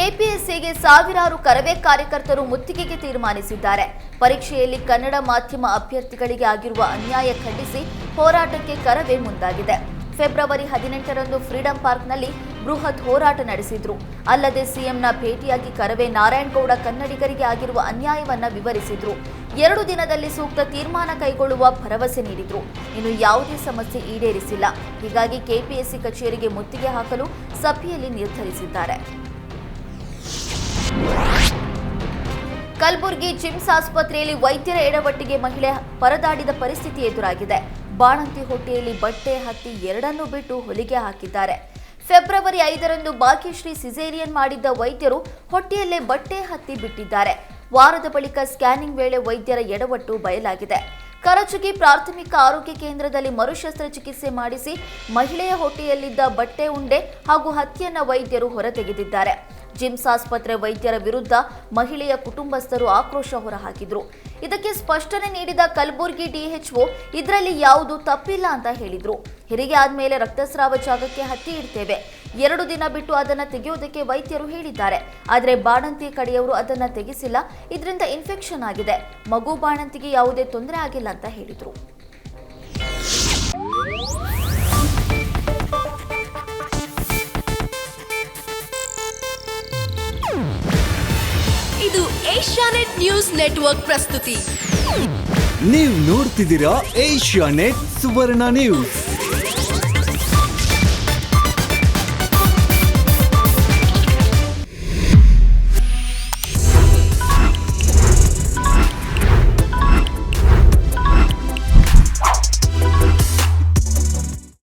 ಕೆಪಿಎಸ್ಸಿಗೆ ಸಾವಿರಾರು ಕರವೇ ಕಾರ್ಯಕರ್ತರು ಮುತ್ತಿಗೆಗೆ ತೀರ್ಮಾನಿಸಿದ್ದಾರೆ. ಪರೀಕ್ಷೆಯಲ್ಲಿ ಕನ್ನಡ ಮಾಧ್ಯಮ ಅಭ್ಯರ್ಥಿಗಳಿಗೆ ಆಗಿರುವ ಅನ್ಯಾಯ ಖಂಡಿಸಿ ಹೋರಾಟಕ್ಕೆ ಕರವೇ ಮುಂದಾಗಿದೆ. ಫೆಬ್ರವರಿ 18ರಂದು ಫ್ರೀಡಂ ಪಾರ್ಕ್ನಲ್ಲಿ ಬೃಹತ್ ಹೋರಾಟ ನಡೆಸಿದ್ರು. ಅಲ್ಲದೆ ಸಿಎಂನ ಭೇಟಿಯಾಗಿ ಕರವೇ ನಾರಾಯಣಗೌಡ ಕನ್ನಡಿಗರಿಗೆ ಆಗಿರುವ ಅನ್ಯಾಯವನ್ನ ವಿವರಿಸಿದ್ರು. 2 ದಿನದಲ್ಲಿ ಸೂಕ್ತ ತೀರ್ಮಾನ ಕೈಗೊಳ್ಳುವ ಭರವಸೆ ನೀಡಿದ್ರು. ಇನ್ನು ಯಾವುದೇ ಸಮಸ್ಯೆ ಈಡೇರಿಸಿಲ್ಲ. ಹೀಗಾಗಿ ಕೆಪಿಎಸ್ಸಿ ಕಚೇರಿಗೆ ಮುತ್ತಿಗೆ ಹಾಕಲು ಸಭೆಯಲ್ಲಿ ನಿರ್ಧರಿಸಿದ್ದಾರೆ. ಕಲಬುರಗಿ ಜಿಮ್ಸ್ ಆಸ್ಪತ್ರೆಯಲ್ಲಿ ವೈದ್ಯರ ಎಡವಟ್ಟಿಗೆ ಮಹಿಳೆ ಪರದಾಡಿದ ಪರಿಸ್ಥಿತಿ ಎದುರಾಗಿದೆ. ಬಾಣಂತಿ ಹೊಟ್ಟೆಯಲ್ಲಿ ಬಟ್ಟೆ ಹತ್ತಿ ಎರಡನ್ನೂ ಬಿಟ್ಟು ಹೊಲಿಗೆ ಹಾಕಿದ್ದಾರೆ. ಫೆಬ್ರವರಿ 5ರಂದು ಭಾಗ್ಯಶ್ರೀ ಸಿಸೇರಿಯನ್ ಮಾಡಿದ್ದ ವೈದ್ಯರು ಹೊಟ್ಟೆಯಲ್ಲೇ ಬಟ್ಟೆ ಹತ್ತಿ ಬಿಟ್ಟಿದ್ದಾರೆ. ವಾರದ ಬಳಿಕ ಸ್ಕ್ಯಾನಿಂಗ್ ವೇಳೆ ವೈದ್ಯರ ಎಡವಟ್ಟು ಬಯಲಾಗಿದೆ. ಕರಚುಗಿ ಪ್ರಾಥಮಿಕ ಆರೋಗ್ಯ ಕೇಂದ್ರದಲ್ಲಿ ಮರುಶಸ್ತ್ರಚಿಕಿತ್ಸೆ ಮಾಡಿಸಿ ಮಹಿಳೆಯ ಹೊಟ್ಟೆಯಲ್ಲಿದ್ದ ಬಟ್ಟೆ ಉಂಡೆ ಹಾಗೂ ಹತ್ತಿಯನ್ನ ವೈದ್ಯರು ಹೊರತೆಗೆದಿದ್ದಾರೆ. ಜಿಮ್ಸ್ ಆಸ್ಪತ್ರೆ ವೈದ್ಯರ ವಿರುದ್ಧ ಮಹಿಳೆಯ ಕುಟುಂಬಸ್ಥರು ಆಕ್ರೋಶ ಹೊರಹಾಕಿದ್ರು. ಇದಕ್ಕೆ ಸ್ಪಷ್ಟನೆ ನೀಡಿದ ಕಲಬುರಗಿ ಡಿಎಚ್ಒ ಇದರಲ್ಲಿ ಯಾವುದೂ ತಪ್ಪಿಲ್ಲ ಅಂತ ಹೇಳಿದ್ರು. ಹೆರಿಗೆ ಆದ್ಮೇಲೆ ರಕ್ತಸ್ರಾವ ಜಾಗಕ್ಕೆ ಹತ್ತಿ ಇಡ್ತೇವೆ, 2 ದಿನ ಬಿಟ್ಟು ಅದನ್ನ ತೆಗೆಯೋದಕ್ಕೆ ವೈದ್ಯರು ಹೇಳಿದ್ದಾರೆ. ಆದರೆ ಬಾಣಂತಿ ಕಡೆಯವರು ಅದನ್ನ ತೆಗೆಸಿಲ್ಲ, ಇದರಿಂದ ಇನ್ಫೆಕ್ಷನ್ ಆಗಿದೆ, ಮಗು ಬಾಣಂತಿಗೆ ಯಾವುದೇ ತೊಂದರೆ ಆಗಿಲ್ಲ ಅಂತ ಹೇಳಿದ್ರು. ಇದು ಏಷ್ಯಾನೆಟ್ ನ್ಯೂಸ್ ನೆಟ್ವರ್ಕ್ ಪ್ರಸ್ತುತಿ. ನೀವು ನೋಡ್ತಿದ್ದೀರಾ ಏಷ್ಯಾನೆಟ್ ಸುವರ್ಣ ನ್ಯೂಸ್.